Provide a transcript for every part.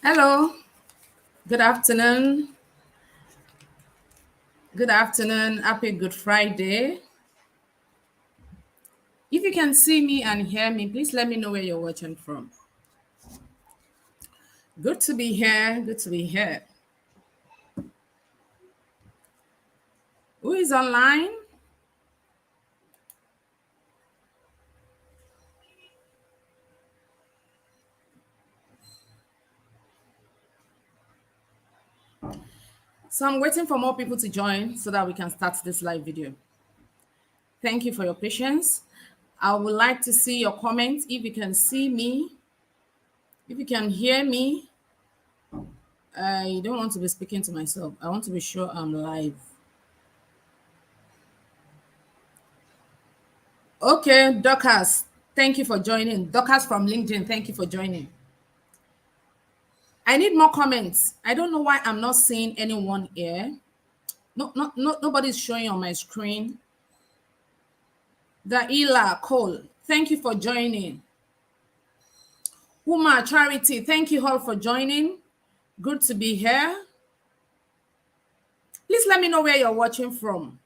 Hello, good afternoon. Good afternoon. Happy Good Friday. If you can see me and hear me, please let me know where you're watching from. Good to be here. Good to be here. Who is online? So I'm waiting for more people to join so that we can start this live video. Thank you for your patience. I would like to see your comments. If you can see me, if you can hear me, I don't want to be speaking to myself. I want to be sure I'm live. Okay, Dorcas, thank you for joining. Dorcas from LinkedIn, thank you for joining. I need more comments. I don't know why I'm not seeing anyone here. Nobody's showing on my screen. Daila Cole, thank you for joining. Huma Charity, thank you all for joining. Good to be here. Please let me know where you're watching from.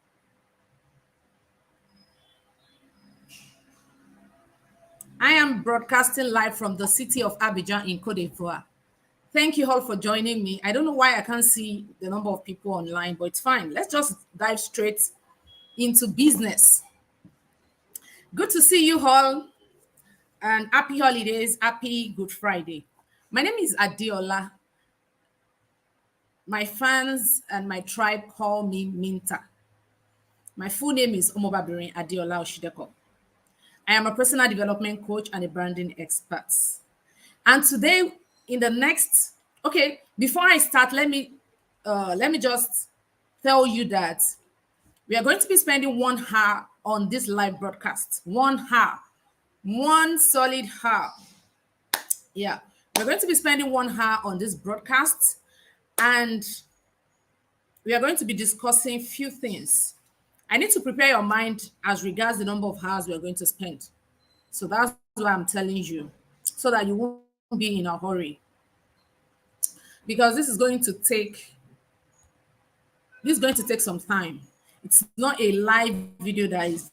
I am broadcasting live from the city of Abidjan in Cote d'Ivoire. Thank you all for joining me. I don't know why I can't see the number of people online, but it's fine. Let's just dive straight into business. Good to see you all, and happy holidays, happy Good Friday. My name is Adiola. My fans and my tribe call me Minta. My full name is Omobabirin Adiola Oshideko. I am a personal development coach and a branding expert. And today, before I start, let me just tell you that we are going to be spending 1 hour on this live broadcast. 1 hour, one solid hour. Yeah, we're going to be spending 1 hour on this broadcast, and we are going to be discussing few things. I need to prepare your mind as regards the number of hours we are going to spend. So that's why I'm telling you, so that you won't be in a hurry. Because this is going to take some time. It's not a live video that is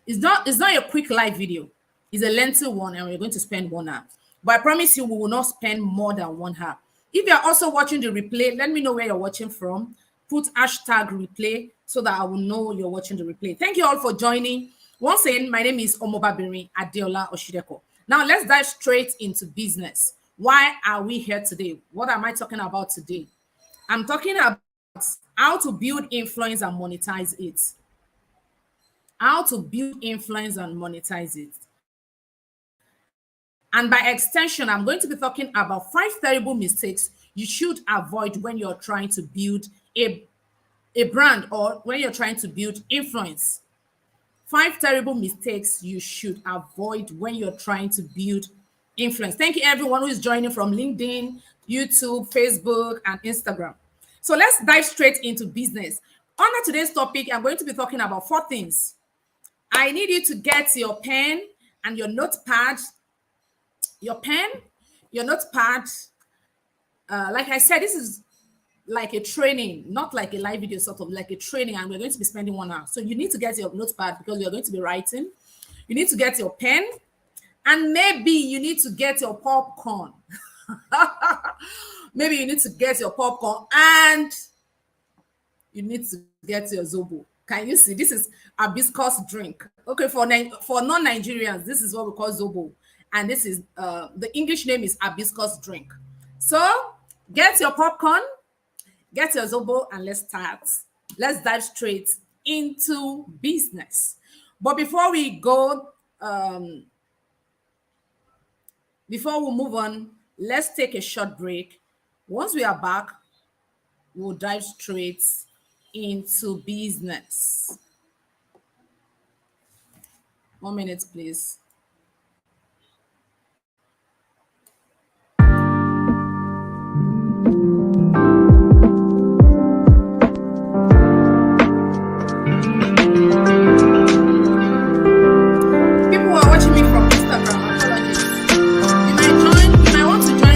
it's not a quick live video. It's a lengthy one, and we're going to spend 1 hour. But I promise you we will not spend more than 1 hour. If you're also watching the replay, let me know where you're watching from. Put hashtag replay so that I will know you're watching the replay. Thank you all for joining. Once again, my name is Omobabirin Adeola Oshideko. Now let's dive straight into business. Why are we here today? What am I talking about today? I'm talking about how to build influence and monetize it. How to build influence and monetize it. And by extension, I'm going to be talking about 5 terrible mistakes you should avoid when you're trying to build a brand or when you're trying to build influence. 5 terrible mistakes you should avoid when you're trying to build influence. Thank you everyone who is joining from LinkedIn, YouTube, Facebook, and Instagram. So let's dive straight into business. Under today's topic, I'm going to be talking about 4 things. I need you to get your pen and your notepad. Your pen, your notepad. Like I said, this is like a training, not like a live video, sort of like a training, and we're going to be spending 1 hour. So you need to get your notepad because you're going to be writing. You need to get your pen, and maybe you need to get your popcorn. Maybe you need to get your popcorn, and you need to get your zobo. Can you see? This is hibiscus drink. Okay, for non-Nigerians, this is what we call zobo, and this is the English name is hibiscus drink. So get your popcorn, get your zobo, and let's start. Let's dive straight into business. But before we go, before we move on, let's take a short break. Once we are back, we'll dive straight into business. 1 minute, please. People who are watching me from Instagram, apologies. You might want to join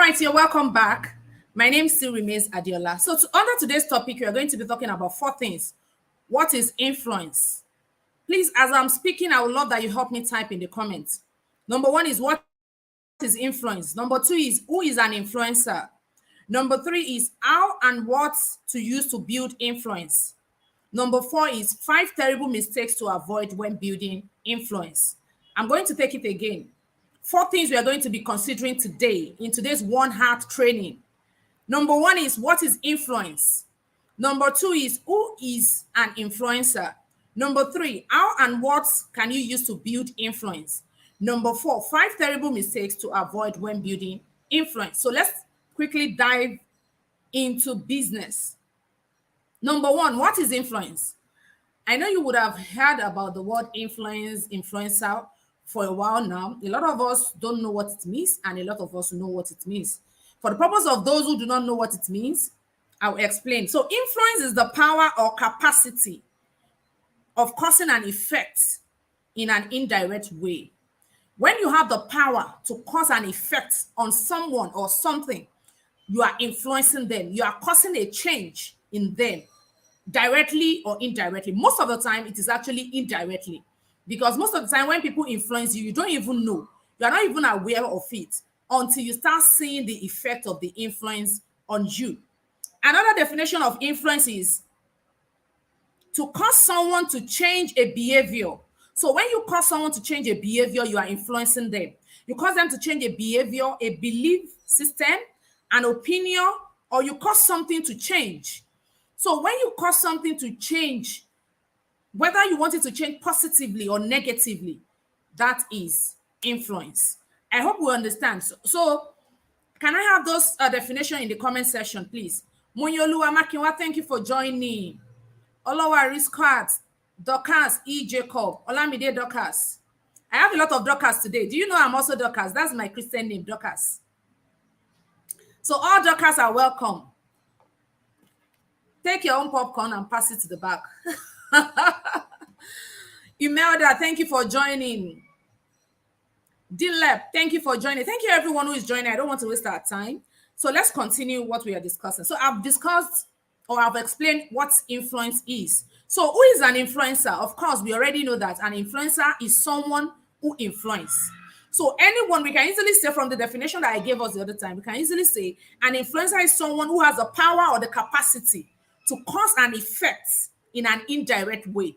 right, you're welcome back. My name still remains Adiola. So, under today's topic, we are going to be talking about 4 things. What is influence? Please, as I'm speaking, I would love that you help me type in the comments. Number 1 is what is influence. Number 2 is who is an influencer. Number 3 is how and what to use to build influence. Number 4 is 5 terrible mistakes to avoid when building influence. I'm going to take it again. 4 things we are going to be considering today in today's One Heart training. Number 1 is what is influence. Number 2 is who is an influencer. Number 3, how and what can you use to build influence. Number 4, 5 terrible mistakes to avoid when building influence. So let's quickly dive into business. Number 1, what is influence? I know you would have heard about the word influence, influencer for a while now. A lot of us don't know what it means, and a lot of us know what it means. For the purpose of those who do not know what it means, I'll explain. So, influence is the power or capacity of causing an effect in an indirect way. When you have the power to cause an effect on someone or something, you are influencing them. You are causing a change in them, directly or indirectly. Most of the time, it is actually indirectly, because most of the time when people influence you, you don't even know. You are not even aware of it until you start seeing the effect of the influence on you. Another definition of influence is to cause someone to change a behavior. So when you cause someone to change a behavior, you are influencing them. You cause them to change a behavior, a belief system, an opinion, or you cause something to change. So when you cause something to change, whether you want it to change positively or negatively, that is influence. I hope we understand. So can I have those definition in the comment section, please? Monyoluwa Makinwa, thank you for joining. Olawari Scott, Dorcas E. Jacob, Olamide Dorcas. I have a lot of Dorcas today. Do you know I'm also Dorcas? That's my Christian name, Dorcas. So all Dorcas are welcome. Take your own popcorn and pass it to the back. Imelda, thank you for joining. Dilep, thank you for joining. Thank you everyone who is joining. I don't want to waste our time. So let's continue what we are discussing. So I've discussed or I've explained what influence is. So who is an influencer? Of course, we already know that an influencer is someone who influences. So anyone, we can easily say from the definition that I gave us the other time, we can easily say an influencer is someone who has the power or the capacity to cause an effect in an indirect way.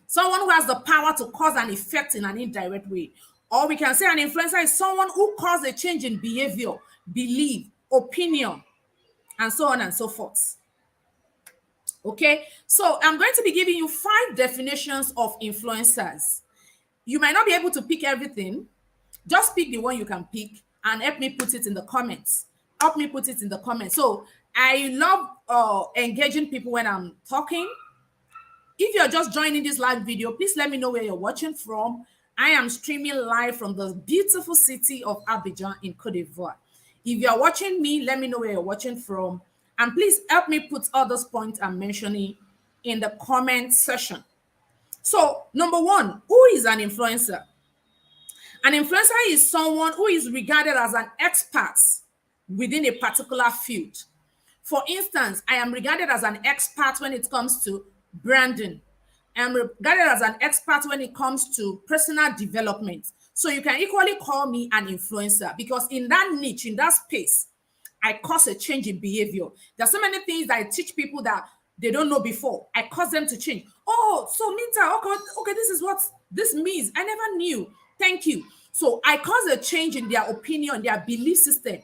Someone who has the power to cause an effect in an indirect way. Or we can say an influencer is someone who causes a change in behavior, belief, opinion, and so on and so forth. Okay, so I'm going to be giving you 5 definitions of influencers. You might not be able to pick everything. Just pick the one you can pick and help me put it in the comments. Help me put it in the comments. So I love engaging people when I'm talking. If you're just joining this live video, please let me know where you're watching from. I am streaming live from the beautiful city of Abidjan in Cote d'Ivoire. If you're watching me, let me know where you're watching from. And please help me put all those points I'm mentioning in the comment section. So, number 1, who is an influencer? An influencer is someone who is regarded as an expert within a particular field. For instance, I am regarded as an expert when it comes to branding. I am regarded as an expert when it comes to personal development. So you can equally call me an influencer because in that niche, in that space, I cause a change in behavior. There's so many things that I teach people that they don't know before. I cause them to change. Oh, so Minta, okay, this is what this means. I never knew. Thank you. So I cause a change in their opinion, their belief system.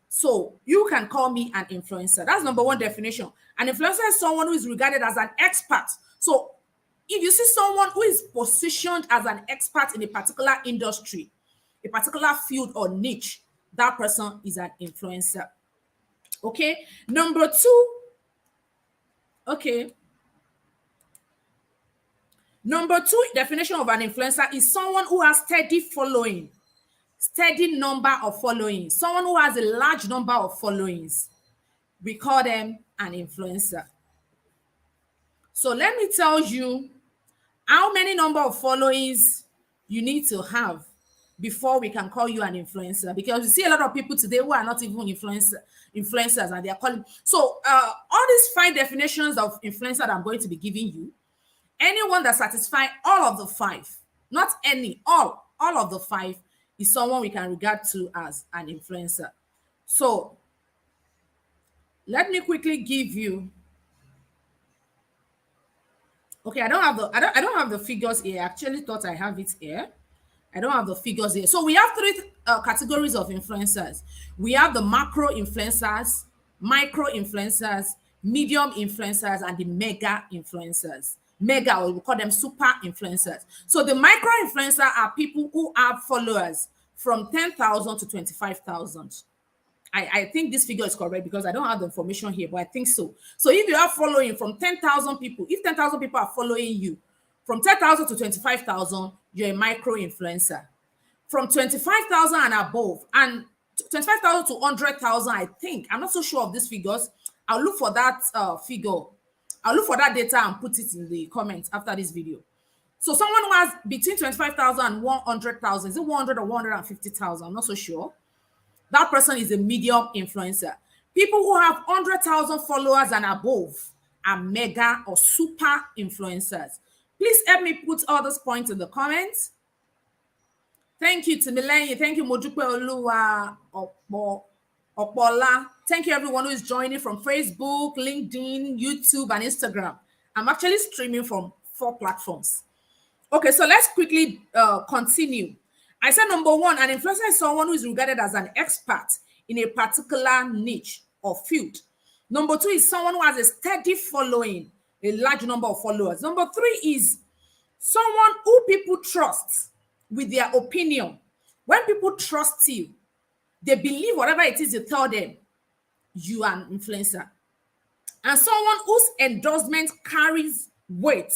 So you can call me an influencer. That's number 1 definition. An influencer is someone who is regarded as an expert. So if you see someone who is positioned as an expert in a particular industry, a particular field or niche, that person is an influencer. Okay. Number 2. Okay. Number 2 definition of an influencer is someone who has steady following. Steady number of following. Someone who has a large number of followings. We call them an influencer. So let me tell you how many number of followings you need to have before we can call you an influencer, because you see a lot of people today who are not even influencers, and they are calling. So all these 5 definitions of influencer that I'm going to be giving you, anyone that satisfy all of the 5, not any, all of the 5, is someone we can regard to as an influencer. So let me quickly give you. Okay, I don't have the figures here. I actually thought I have it here. I don't have the figures here. So we have 3 categories of influencers. We have the macro influencers, micro influencers, medium influencers, and the mega influencers. Mega, or we call them super influencers. So the micro influencer are people who have followers from 10,000 to 25,000. I think this figure is correct because I don't have the information here, but I think so. So if you are following from 10,000 people, if 10,000 people are following you, from 10,000 to 25,000, you're a micro influencer. From 25,000 and above, and 25,000 to 100,000, I think, I'm not so sure of these figures. I'll look for that figure. I'll look for that data and put it in the comments after this video. So someone who has between 25,000 and 100,000, is it 100 or 150,000? I'm not so sure. That person is a medium influencer. People who have 100,000 followers and above are mega or super influencers. Please help me put all those points in the comments. Thank you to Milenyi. Thank you, Mojupe Oluwa Opola. Thank you, everyone who is joining from Facebook, LinkedIn, YouTube, and Instagram. I'm actually streaming from 4 platforms. Okay, so let's quickly continue. I said number 1, an influencer is someone who is regarded as an expert in a particular niche or field. Number 2 is someone who has a steady following, a large number of followers. Number 3 is someone who people trust with their opinion. When people trust you, they believe whatever it is you tell them, you are an influencer. And someone whose endorsement carries weight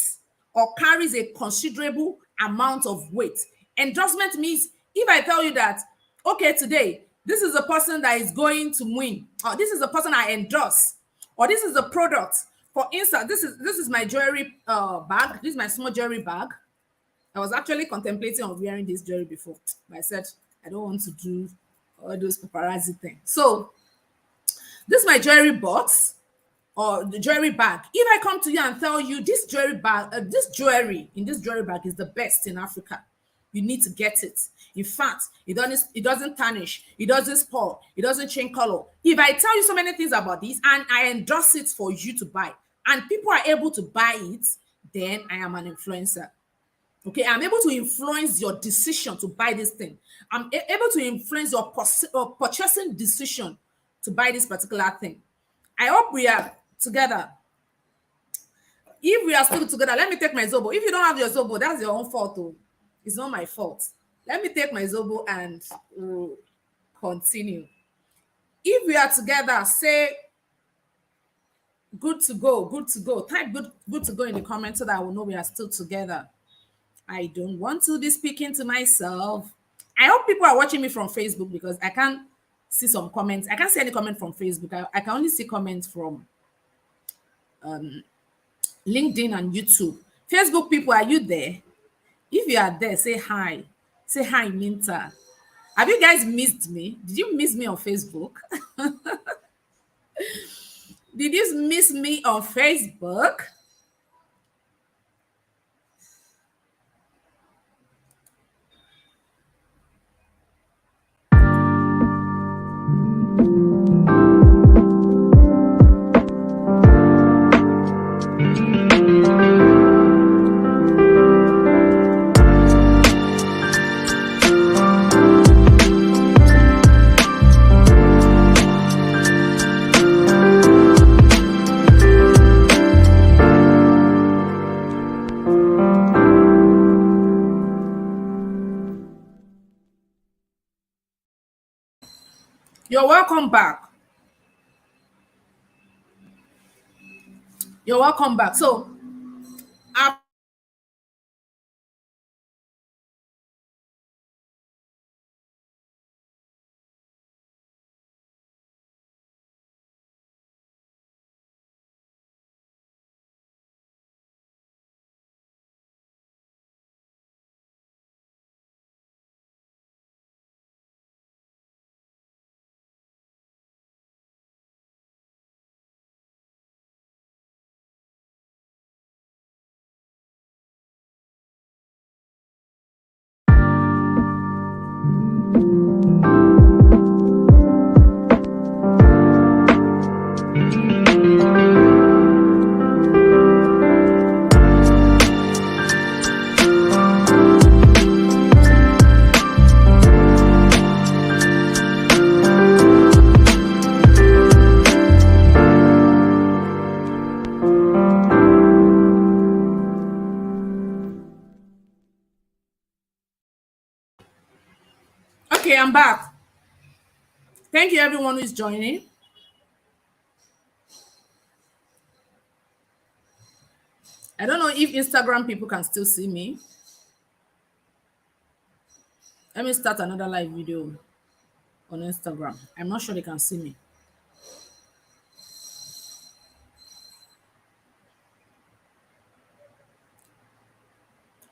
or carries a considerable amount of weight. Endorsement means if I tell you that, okay, today, this is a person that is going to win, or this is the person I endorse, or this is the product. For instance, this is my jewelry bag. This is my small jewelry bag. I was actually contemplating on wearing this jewelry before, but I said I don't want to do all those paparazzi things. So this is my jewelry box or the jewelry bag. If I come to you and tell you this jewelry bag, this jewelry in this jewelry bag is the best in Africa, you need to get it. In fact, it doesn't tarnish, it doesn't spoil, it doesn't change color. If I tell you so many things about this and I endorse it for you to buy, and people are able to buy it, then I am an influencer. Okay, I'm able to influence your decision to buy this thing. I'm able to influence your purchasing decision to buy this particular thing. I hope we are together. If we are still together, let me take my Zobo. If you don't have your Zobo, that's your own fault. Oh. It's not my fault. Let me take my Zobo and continue. If we are together, say good to go, good to go. Type good to go in the comments so that I will know we are still together. I don't want to be speaking to myself. I hope people are watching me from Facebook because I can't see some comments. I can't see any comment from Facebook. I can only see comments from LinkedIn and YouTube. Facebook people, are you there? If you are there, say hi. Say hi, Minta. Have you guys missed me? Did you miss me on Facebook? Did you miss me on Facebook? You're welcome back. You're welcome back. So, Okay, I'm back. Thank you, everyone who is joining. I don't know if Instagram people can still see me. Let me start another live video on Instagram. I'm not sure they can see me.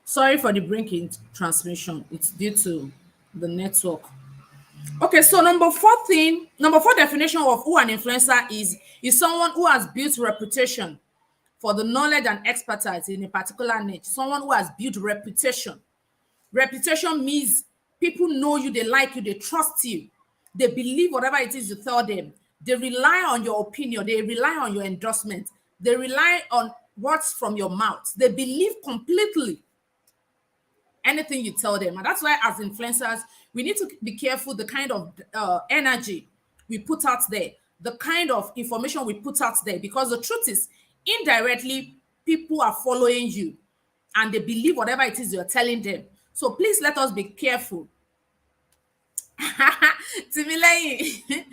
Sorry for the breaking transmission. It's due to the network. Okay, so number four definition of who an influencer is someone who has built reputation for the knowledge and expertise in a particular niche. Someone who has built reputation. Reputation means people know you, they like you, they trust you, they believe whatever it is you tell them. They rely on your opinion, they rely on your endorsement, they rely on words from your mouth. They believe completely anything you tell them. And that's why, as influencers, we need to be careful the kind of energy we put out there, the kind of information we put out there, because the truth is, indirectly, people are following you and they believe whatever it is you're telling them. So please let us be careful. Timileyin.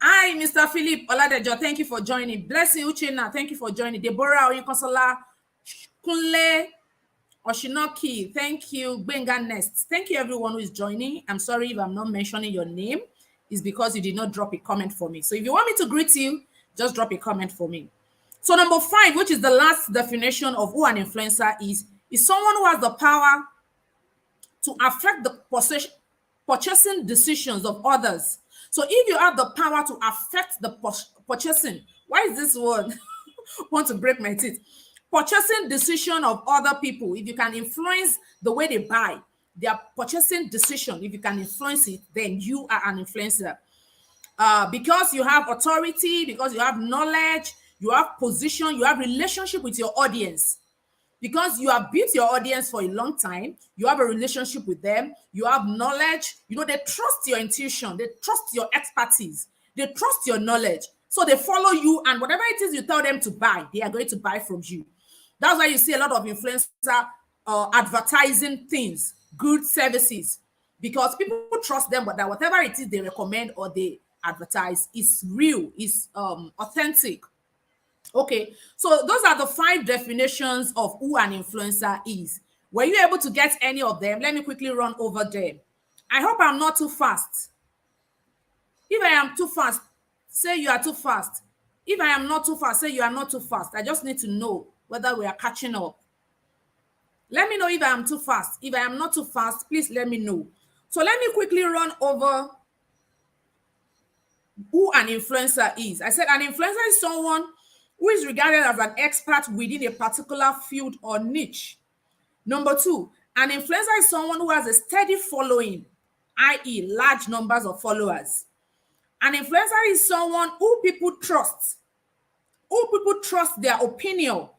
Hi, Mr. Philip Oladejo. Thank you for joining. Blessing Uchenna. Thank you for joining. Deborah Oyinkansola. Kunle Oshinoki. Thank you. Benga Nest. Thank you, everyone who is joining. I'm sorry if I'm not mentioning your name. It's because you did not drop a comment for me. So if you want me to greet you, just drop a comment for me. So number 5, which is the last definition of who an influencer is someone who has the power to affect the purchasing decisions of others. So if you have the power to affect the purchasing, why is this word want to break my teeth? Purchasing decision of other people. If you can influence the way they buy, their purchasing decision, if you can influence it, then you are an influencer. Because you have authority, because you have knowledge, you have position, you have relationship with your audience. Because you have built your audience for a long time, you have a relationship with them, you have knowledge, they trust your intuition, they trust your expertise, they trust your knowledge. So they follow you, and whatever it is you tell them to buy, they are going to buy from you. That's why you see a lot of influencer advertising things, goods, services, because people trust them, but that whatever it is they recommend or they advertise is real, is authentic. Okay, so those are the 5 definitions of who an influencer is. Were you able to get any of them? Let me quickly run over them. I hope I'm not too fast. If I am too fast, say you are too fast. If I am not too fast, say you are not too fast. I just need to know whether we are catching up. Let me know if I am too fast. If I am not too fast, please let me know. So let me quickly run over who an influencer is. I said an influencer is someone who is regarded as an expert within a particular field or niche. Number 2, an influencer is someone who has a steady following, i.e., large numbers of followers. An influencer is someone who people trust their opinion.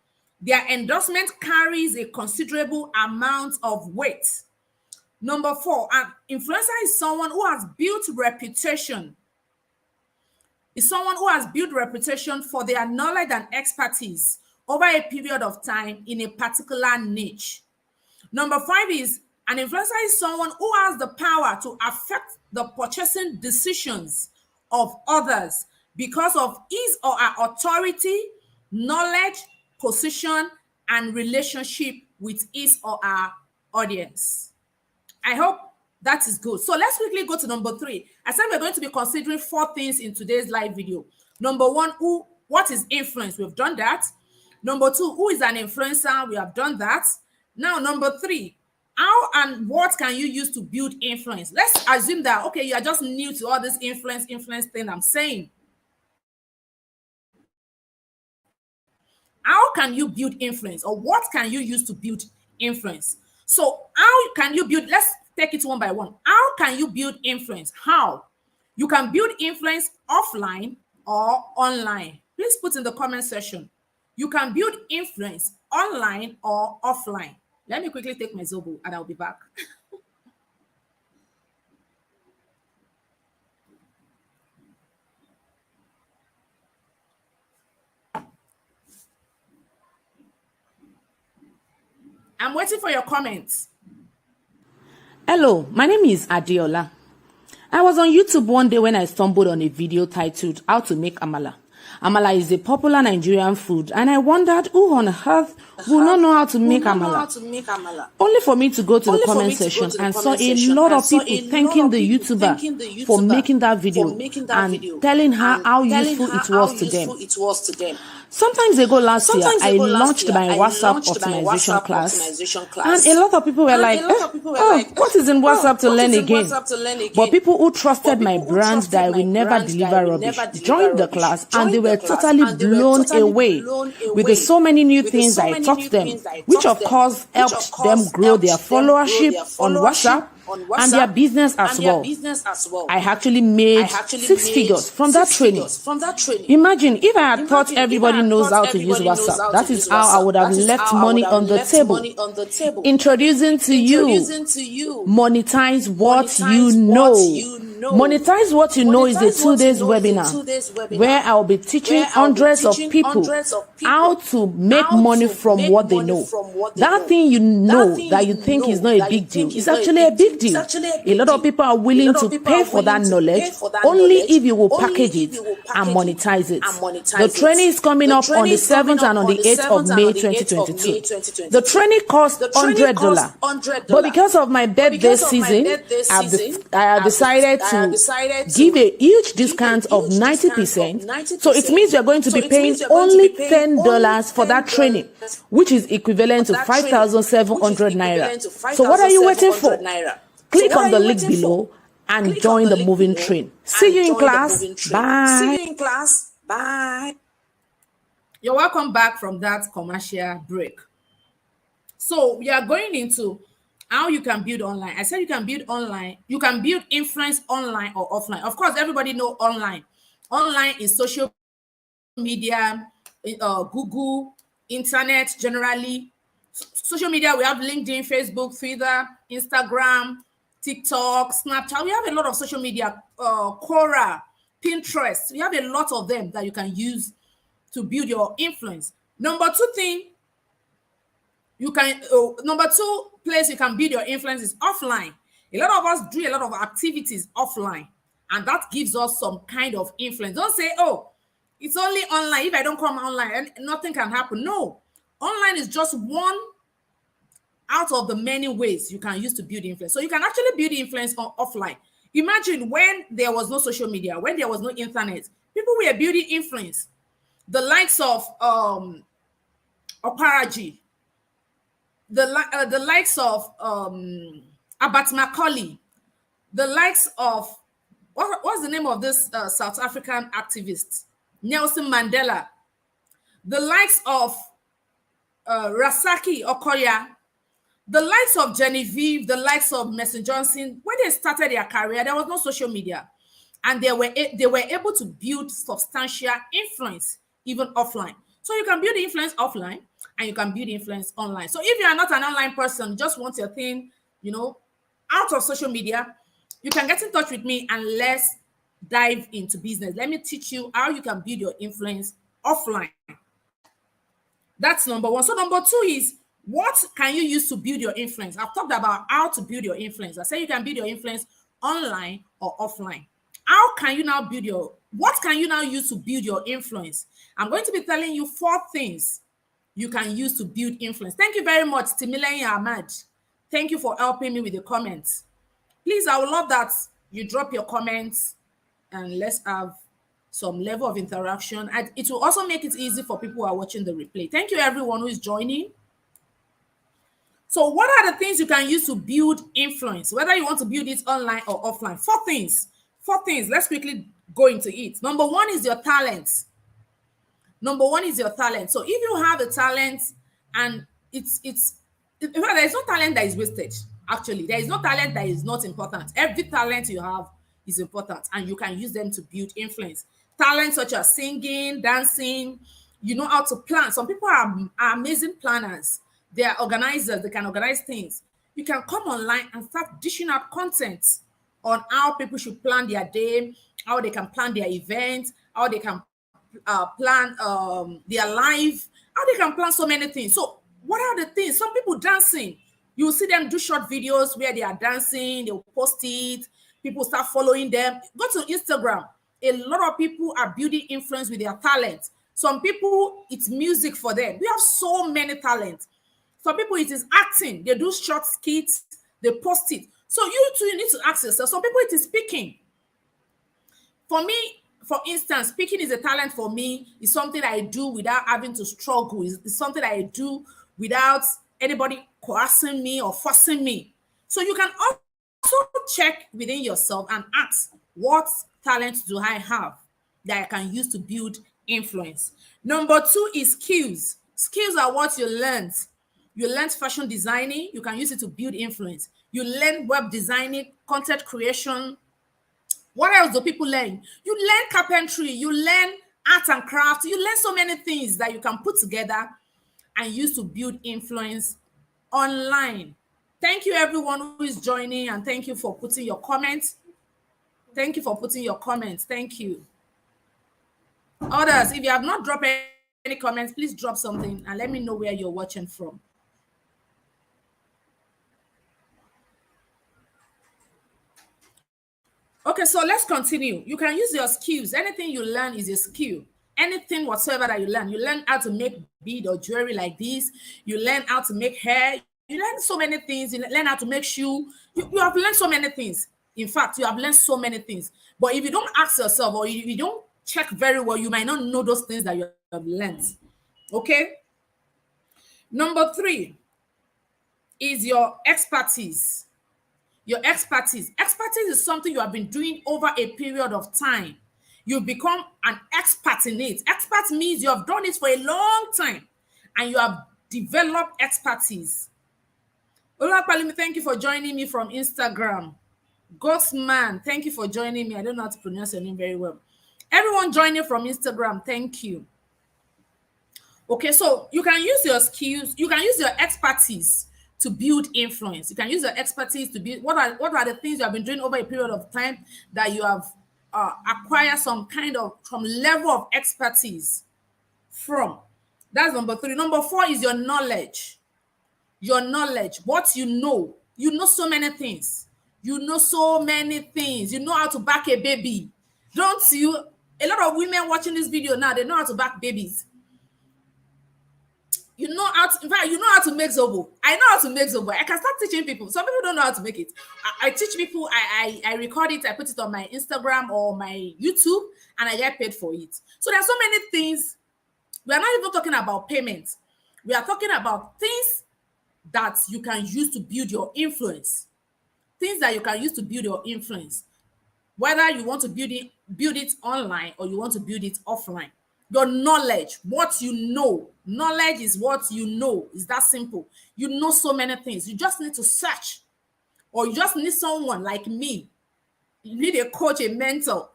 Their endorsement carries a considerable amount of weight. Number 4, an influencer is someone who has built reputation. Is someone who has built reputation for their knowledge and expertise over a period of time in a particular niche. Number 5 is an influencer is someone who has the power to affect the purchasing decisions of others because of his or her authority, knowledge, position, and relationship with his or her audience. I hope that is good. So let's quickly go to number 3. I said we're going to be considering 4 things in today's live video. Number 1, what is influence? We've done that. Number 2, who is an influencer? We have done that. Now, number 3, how and what can you use to build influence? Let's assume that, okay, you are just new to all this influence thing I'm saying. How can you build influence, or what can you use to build influence? So how can you build, let's take it one by one. How can you build influence? How? You can build influence offline or online. Please put in the comment section. You can build influence online or offline. Let me quickly take my Zobo and I'll be back. I'm waiting for your comments. Hello, my name is Adiola. I was on YouTube one day when I stumbled on a video titled How to Make Amala. Amala is a popular Nigerian food, and I wondered who on earth will not know how to make amala. Only for me to go to the comment section and saw a lot of people thanking the YouTuber for making that video and telling her how useful it was to them. Sometimes ago last year, I launched my WhatsApp optimization class, and a lot of people were like, oh, what is in WhatsApp to learn again? But people who trusted my brand that I will never deliver rubbish joined the class, and they were totally blown away with the so many new things I taught them, which of course helped them grow their followership on WhatsApp and their business as well. I actually made 6 figures from that training. Imagine if I had thought everybody knows how to use WhatsApp. That is how I would have left money on the table. Introducing to you, Monetize What You Know. Monetize What You Know is a 2-day webinar where I'll be teaching hundreds of people how to make money from what they know. That thing you know that you think is not a big deal is actually a big deal. A lot of people are willing to pay for that knowledge only if you will package it and monetize it. The training is coming up on the 7th and on the 8th of May 2022. The training costs $100, but because of my birthday season, I have decided to give a huge discount of 90%. So it means you're going to be paying only $10 for that training, which is equivalent to 5,700 naira. So what are you waiting for? Click on the link below and join the moving train. See you in class. Bye. You're welcome back from that commercial break. So we are going into how you can build online. I said you can build online. You can build influence online or offline. Of course, everybody know online. Online is social media, Google, internet generally. Social media, we have LinkedIn, Facebook, Twitter, Instagram, TikTok, Snapchat. We have a lot of social media, Quora, Pinterest. We have a lot of them that you can use to build your influence. Number two place you can build your influence is offline. A lot of us do a lot of activities offline, and that gives us some kind of influence. Don't say, oh, it's only online. If I don't come online, nothing can happen. No, online is just one out of the many ways you can use to build influence. So you can actually build influence offline. Imagine when there was no social media, when there was no internet, people were building influence. The likes of Oparaji, the likes of Abat Macaulay, the likes of what's the name of this South African activist, Nelson Mandela, the likes of Rasaki Okoya, the likes of Genevieve, the likes of Mercy Johnson. When they started their career, there was no social media, and they were able to build substantial influence even offline. So you can build influence offline and you can build influence online. So if you are not an online person, just want your thing, out of social media, you can get in touch with me and let's dive into business. Let me teach you how you can build your influence offline. That's number one. So number two is, what can you use to build your influence? I've talked about how to build your influence. I say you can build your influence online or offline. How can you now what can you now use to build your influence? I'm going to be telling you 4 things you can use to build influence. Thank you very much, Timileyin Ahmad. Thank you for helping me with the comments. Please, I would love that you drop your comments and let's have some level of interaction. And it will also make it easy for people who are watching the replay. Thank you, everyone who is joining. So what are the things you can use to build influence, whether you want to build it online or offline? 4 things. 4 things. Let's quickly go into it. Number one is your talent. So if you have a talent, and in fact, there is no talent that is wasted. Actually, there is no talent that is not important. Every talent you have is important, and you can use them to build influence. Talents such as singing, dancing, you know how to plan. Some people are amazing planners. They are organizers. They can organize things. You can come online and start dishing out content on how people should plan their day, how they can plan their events, how they can plan their life, how they can plan so many things. So what are the things? Some people dancing, you will see them do short videos where they are dancing, they'll post it. People start following them. Go to Instagram. A lot of people are building influence with their talent. Some people, it's music for them. We have so many talents. Some people, it is acting. They do short skits, they post it. So you too, you need to ask yourself. Some people, it is speaking. For me, for instance, speaking is a talent for me. It's something I do without having to struggle. It's something I do without anybody coercing me or forcing me. So you can also check within yourself and ask, what talents do I have that I can use to build influence? Number two is skills. Skills are what you learned. You learned fashion designing, you can use it to build influence. You learn web designing, content creation. What else do people learn? You learn carpentry, you learn art and craft, you learn so many things that you can put together and use to build influence online. Thank you, everyone who is joining, and thank you for putting your comments. Thank you for putting your comments. Thank you. Others, if you have not dropped any comments, please drop something and let me know where you're watching from. Okay, so let's continue. You can use your skills. Anything you learn is a skill. Anything whatsoever that you learn how to make bead or jewelry like this. You learn how to make hair. You learn so many things. You learn how to make shoe. You have learned so many things. In fact, you have learned so many things. But if you don't ask yourself or if you don't check very well, you might not know those things that you have learned. Okay? Number 3 is your expertise. Your expertise. Expertise is something you have been doing over a period of time. You become an expert in it. Expert means you have done it for a long time and you have developed expertise. Olapalimi, thank you for joining me from Instagram. Ghostman, thank you for joining me. I don't know how to pronounce your name very well. Everyone joining from Instagram, thank you. Okay, so you can use your skills, you can use your expertise to build influence. You can use your expertise to build. What are the things you have been doing over a period of time that you have acquired some level of expertise from? That's number 3. Number 4 is your knowledge. Your knowledge, what you know. You know so many things. You know so many things. You know how to back a baby. Don't you? A lot of women watching this video now, they know how to back babies. You know how to, in fact, you know how to make zobo. I know how to make zobo. I can start teaching people. Some people don't know how to make it. I teach people, I record it, I put it on my Instagram or my YouTube, and I get paid for it. So there are so many things. We are not even talking about payments. We are talking about things that you can use to build your influence. Things that you can use to build your influence. Whether you want to build it online or you want to build it offline. Your knowledge, what you know. Knowledge is what you know. It's that simple. You know so many things. You just need to search, or you just need someone like me. You need a coach, a mentor,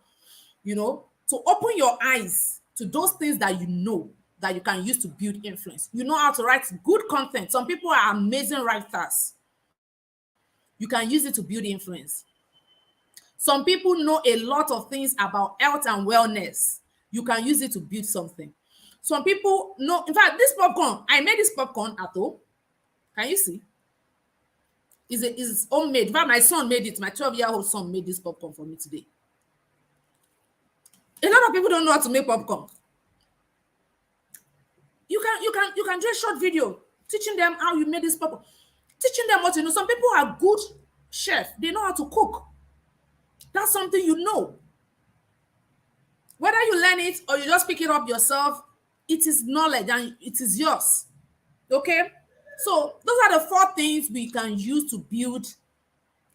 to open your eyes to those things that you know that you can use to build influence. You know how to write good content. Some people are amazing writers. You can use it to build influence. Some people know a lot of things about health and wellness. You can use it to build something. Some people know, in fact, this popcorn, I made this popcorn at home. Can you see? It's homemade. In fact, my son made it. My 12-year-old son made this popcorn for me today. A lot of people don't know how to make popcorn. You can do a short video teaching them how you made this popcorn. Teaching them what you know. Some people are good chefs. They know how to cook. That's something you know. Whether you learn it or you just pick it up yourself, it is knowledge and it is yours. Okay? So those are the 4 things we can use to build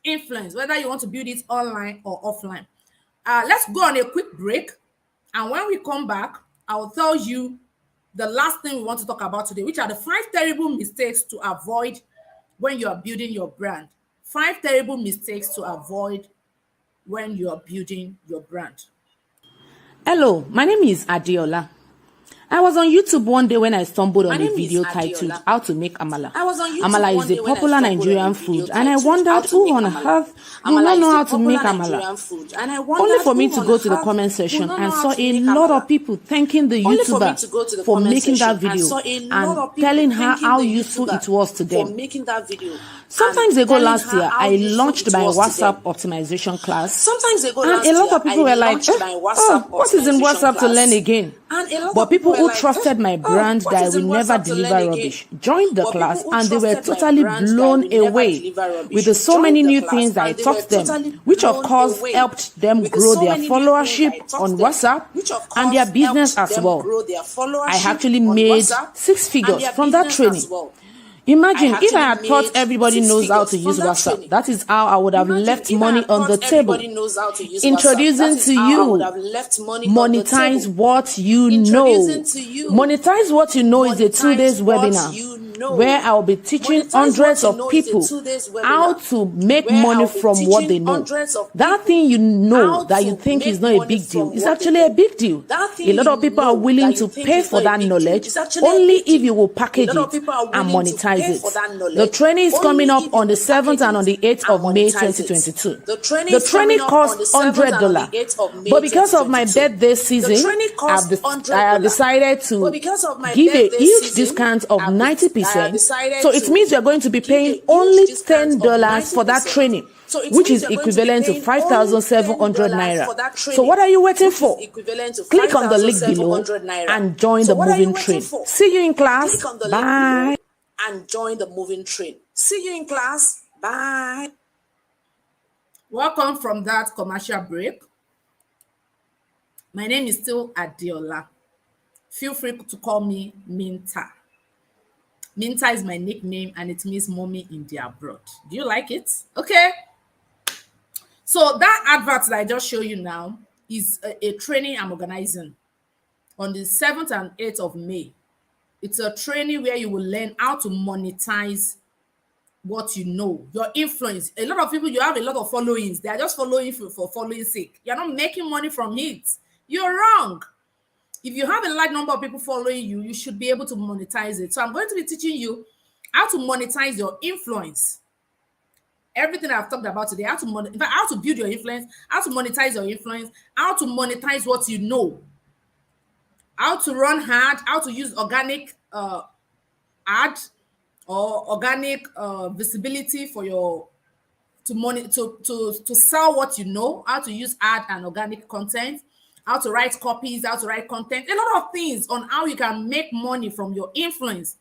influence, whether you want to build it online or offline. Let's go on a quick break. And when we come back, I will tell you the last thing we want to talk about today, which are the 5 terrible mistakes to avoid when you are building your brand. 5 terrible mistakes to avoid when you are building your brand. Hello, my name is Adiola. I was on YouTube one day when I stumbled on a name is video titled Adiola. How to Make Amala. I was on YouTube Amala one is day a when I popular stumbled on a Nigerian video food, and I titled How wondered to who Make on Amala. earth will Amala not is know a how to make popular Amala. Nigerian food, and I Only wondered for me who to on go to the earth comment will section not and know how saw to a make lot Amala. of people thanking the Only for me to YouTuber go to the for comment making that section and video saw a lot and of people telling her thanking how the useful YouTuber it was to for them. making that video. Sometimes And ago telling last her year, how I useful launched it my was to them. WhatsApp optimization class, Sometimes ago and a last lot year, of people I were like, launched my oh, WhatsApp what is in optimization WhatsApp to learn class. again? And a lot But of people people were who like, trusted my brand what that I is will in never WhatsApp to learn deliver again? rubbish joined the But class, people who and they were trusted my totally brand that I blown will never away deliver with rubbish the so joined many the new class, things that I and they were taught them, totally which of blown course away helped them with the grow so their many new things that I followership taught on them, WhatsApp which of and their course business helped as them well. grow their I followership actually on made WhatsApp six and figures their from that business as training. well. I Imagine if I actually had thought made everybody six knows how figures to from use that WhatsApp. training. That is how I would have Imagine left if I money had on the thought table. everybody knows how to use WhatsApp. That Introducing is to how I would you, have left money on the monetize table. what you know. Introducing to you, Monetize what you know is a 2 days monetize what webinar you know. where I'll be teaching Monetize what hundreds you of know is a people 2 days how webinar to make where money I'll be from what they teaching know. hundreds of That people thing you know how that you to think is make not a money big deal from is what they actually a know. big deal. That A thing lot of you people are know willing that you to think pay is for not a that big deal knowledge is actually a only big if deal. you will A package lot of it people are and willing to monetize pay it. for that knowledge The training is only coming if up you on the will 7th package and on the it 8th and of May monetize it. 2022. The training The is coming training up on the costs 7th and on $100. the 8th of May But because of my 2022. birthday The season, training costs I have $100. decided But to because of my give a birthday huge season, discount of I have 90%. decided So it to means you're going to be give paying a huge only discount of $10 for that 90%. training, So it which means is you're going to be equivalent to paying only 5,700 $10 naira. for that So training, what are you waiting which is for? equivalent to Click on the link below 5,700 naira. and join So the what are you moving waiting train. for? See you in class. Click on the link Bye. below and join the moving train. See you in class. Bye. Welcome from that commercial break. My name is still Adiola. Feel free to call me Minta. Minta is my nickname and it means mommy in the abroad. Do you like it? Okay. So that advert that I just showed you now is a training I'm organizing on the 7th and 8th of May. It's a training where you will learn how to monetize what you know, your influence. A lot of people, you have a lot of followings. They are just following for following sake. You're not making money from it. You're wrong. If you have a large number of people following you, you should be able to monetize it. So I'm going to be teaching you how to monetize your influence. Everything I've talked about today, in fact, how to build your influence, how to monetize your influence, how to monetize what you know, how to run hard, how to use organic ad or organic visibility for your to sell what you know, how to use ad and organic content, how to write copies, how to write content, a lot of things on how you can make money from your influence.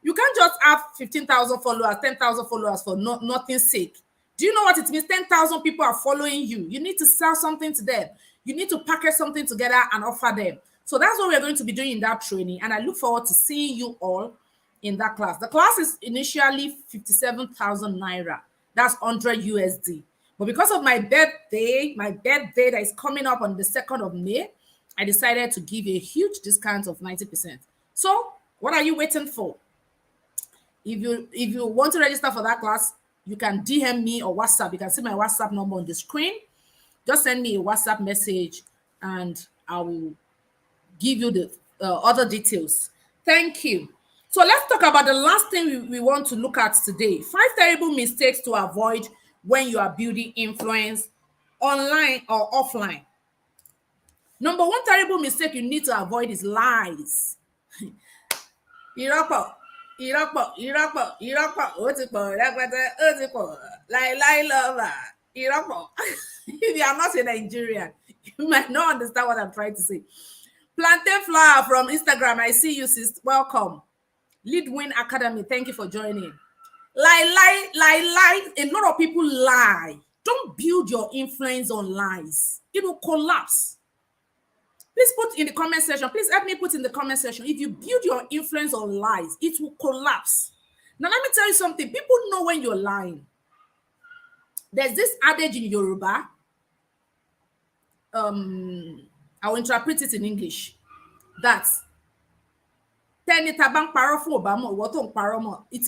You can't just have 15,000 followers, 10,000 followers for nothing's sake. Do you know what it means? 10,000 people are following you. You need to sell something to them. You need to package something together and offer them. So that's what we're going to be doing in that training. And I look forward to seeing you all in that class. The class is initially 57,000 naira. That's 100 USD. But because of my birthday that is coming up on the 2nd of May, I decided to give a huge discount of 90%. So what are you waiting for? If you want to register for that class, you can DM me or WhatsApp. You can see my WhatsApp number on the screen. Just send me a WhatsApp message and I will give you the other details. Thank you. So let's talk about the last thing we want to look at today. 5 terrible mistakes to avoid when you are building influence online or offline. Number one terrible mistake you need to avoid is lies. Irọ́pọ̀, ó ti pọ̀ rẹpẹtẹ, ó ti pọ̀, láíláí lọ́ba, irọ́pọ̀. If you are not a Nigerian, you might not understand what I'm trying to say. Plantain Flower from Instagram, I see you, sis. Welcome. Lead Win Academy, thank you for joining. Lie. A lot of people lie. Don't build your influence on lies. It will collapse. Please put in the comment section. Please help me put in the comment section. If you build your influence on lies, it will collapse. Now, let me tell you something. People know when you're lying. There's this adage in Yoruba. I will interpret it in English. That it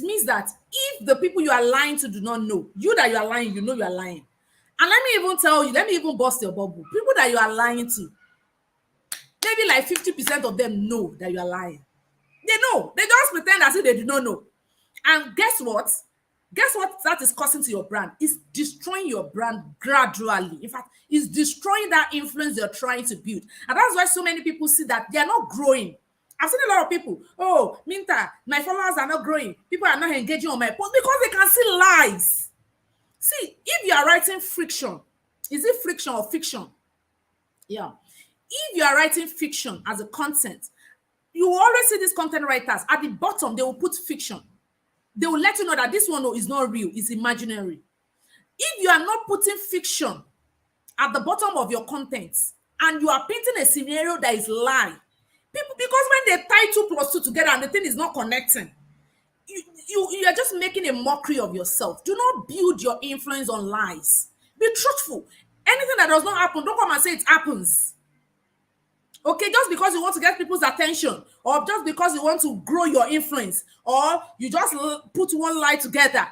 means that if the people you are lying to do not know, you that you are lying, you know you are lying. And let me even tell you, let me even bust your bubble. People that you are lying to, maybe like 50% of them know that you are lying. They know. They just pretend as if they do not know. And guess what? Guess what that is causing to your brand? It's destroying your brand gradually. In fact, it's destroying that influence you're trying to build. And that's why so many people see that they are not growing. I've seen a lot of people, oh, Minta, my followers are not growing. People are not engaging on my post because they can see lies. See, if you are writing friction, is it friction or fiction? Yeah. If you are writing fiction as a content, you will always see these content writers at the bottom, they will put fiction. They will let you know that this one is not real, it's imaginary. If you are not putting fiction at the bottom of your content and you are painting a scenario that is lie, people, because when they tie 2 plus 2 together and the thing is not connecting, you are just making a mockery of yourself. Do not build your influence on lies. Be truthful. Anything that does not happen, don't come and say it happens. Okay, just because you want to get people's attention, or just because you want to grow your influence, or you just put one lie together.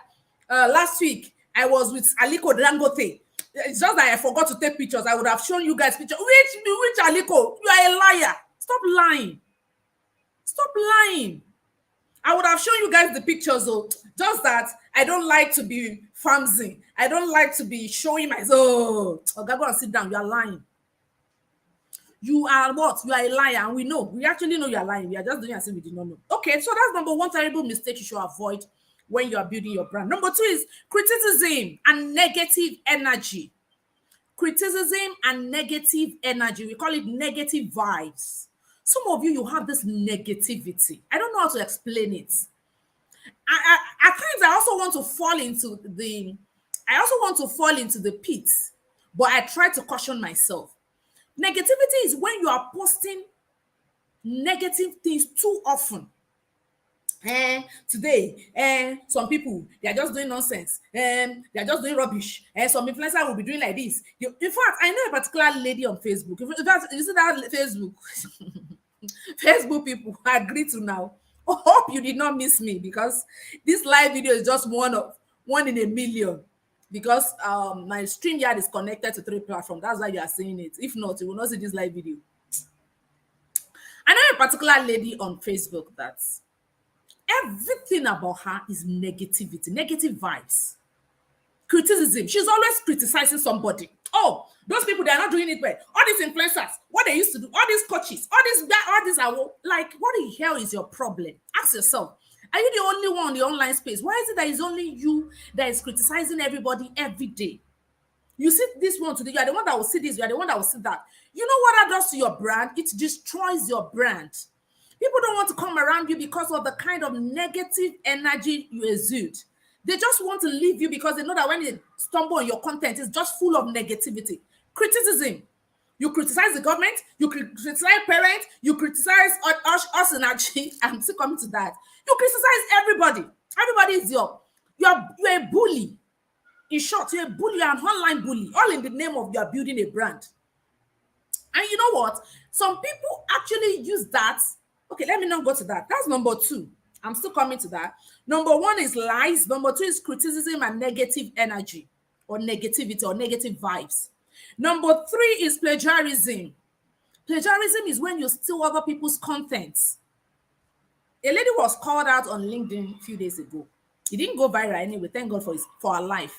Last week, I was with Aliko Dangote. It's just that I forgot to take pictures. I would have shown you guys pictures. Which Aliko? You are a liar. Stop lying. Stop lying. I would have shown you guys the pictures, though. Just that I don't like to be flimsy. I don't like to be showing myself. Oh, okay, go and sit down. You are lying. You are what? You are a liar, and we know. We actually know you are lying. We are just doing as if we did not know. Okay, so that's number one terrible mistake you should avoid when you are building your brand. Number two is criticism and negative energy. Criticism and negative energy. We call it negative vibes. Some of you have this negativity. I don't know how to explain it. At times, I also want to fall into the pit, but I try to caution myself. Negativity is when you are posting negative things too often. Today, some people, they are just doing nonsense. They are just doing rubbish. Some influencer will be doing like this. In fact, I know a particular lady on Facebook. In fact, you see that Facebook, Facebook people, I agree to now. Hope you did not miss me, because this live video is just one in a million. Because my StreamYard is connected to 3 platforms. That's why you are seeing it. If not, you will not see this live video. I know a particular lady on Facebook that everything about her is negativity, negative vibes, criticism. She's always criticizing somebody. Oh, those people, they are not doing it well. All these influencers, what they used to do, all these coaches, all these are like, what the hell is your problem? Ask yourself. Are you the only one in the online space? Why is it that it's only you that is criticizing everybody every day? You see this one today, you are the one that will see this, you are the one that will see that. You know what that does to your brand? It destroys your brand. People don't want to come around you because of the kind of negative energy you exude. They just want to leave you because they know that when they stumble on your content, it's just full of negativity. Criticism. You criticize the government, you criticize parents, you criticize us in Achi. I'm still coming to that. You criticize everybody. Everybody is you're a bully. In short, you're a bully, you're an online bully, all in the name of you're building a brand. And you know what? Some people actually use that. Okay, let me not go to that. That's number two. I'm still coming to that. Number one is lies. Number two is criticism and negative energy, or negativity, or negative vibes. Number three is plagiarism. Plagiarism is when you steal other people's content. A lady was called out on LinkedIn a few days ago. It didn't go viral anyway. Thank God for her life.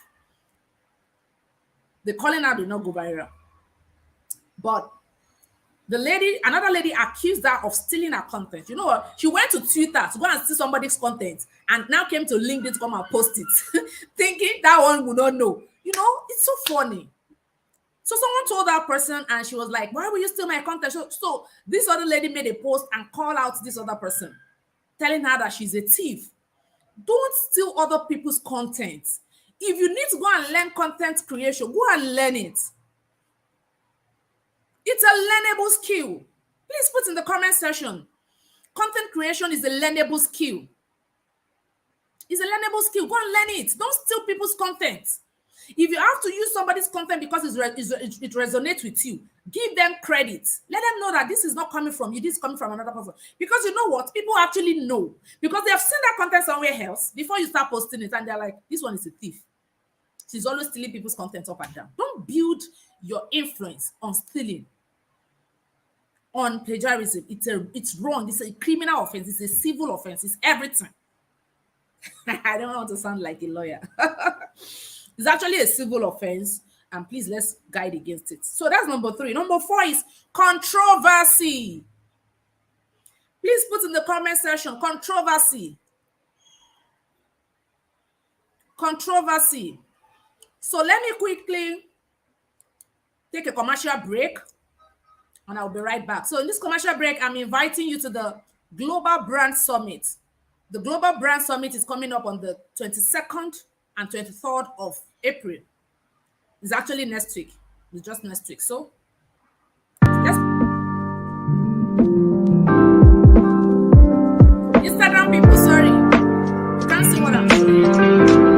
The calling out did not go viral. But another lady accused her of stealing her content. You know what? She went to Twitter to go and see somebody's content and now came to LinkedIn to come and post it, thinking that one would not know. You know, it's so funny. So someone told that person and she was like, why will you steal my content? So this other lady made a post and called out this other person, telling her that she's a thief. Don't steal other people's content. If you need to go and learn content creation, go and learn it. It's a learnable skill. Please put in the comment section. Content creation is a learnable skill. It's a learnable skill. Go and learn it. Don't steal people's content. If you have to use somebody's content because it resonates with you, give them credit. Let them know that this is not coming from you. This is coming from another person. Because you know what? People actually know. Because they have seen that content somewhere else before you start posting it. And they're like, this one is a thief. She's always stealing people's content up and down. Don't build your influence on stealing. on plagiarism. It's wrong. It's a criminal offense. It's a civil offense. It's everything. I don't want to sound like a lawyer. It's actually a civil offense, and please let's guide against it. So that's number 3. Number 4 is controversy. Please put in the comment section controversy. Controversy. So let me quickly take a commercial break, and I'll be right back. So in this commercial break, I'm inviting you to the Global Brand Summit. The Global Brand Summit is coming up on the 22nd and 23rd of April. It's actually next week. It's just next week. So let's Instagram people, sorry. You can't see what I'm doing.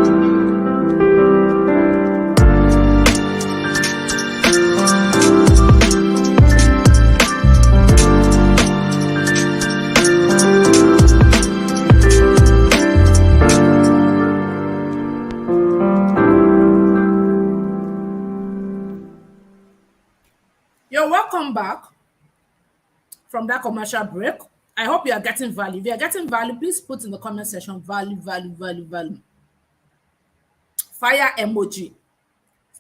You're welcome back from that commercial break. I hope you are getting value. If you are getting value, please put in the comment section value, value, value, value. Fire emoji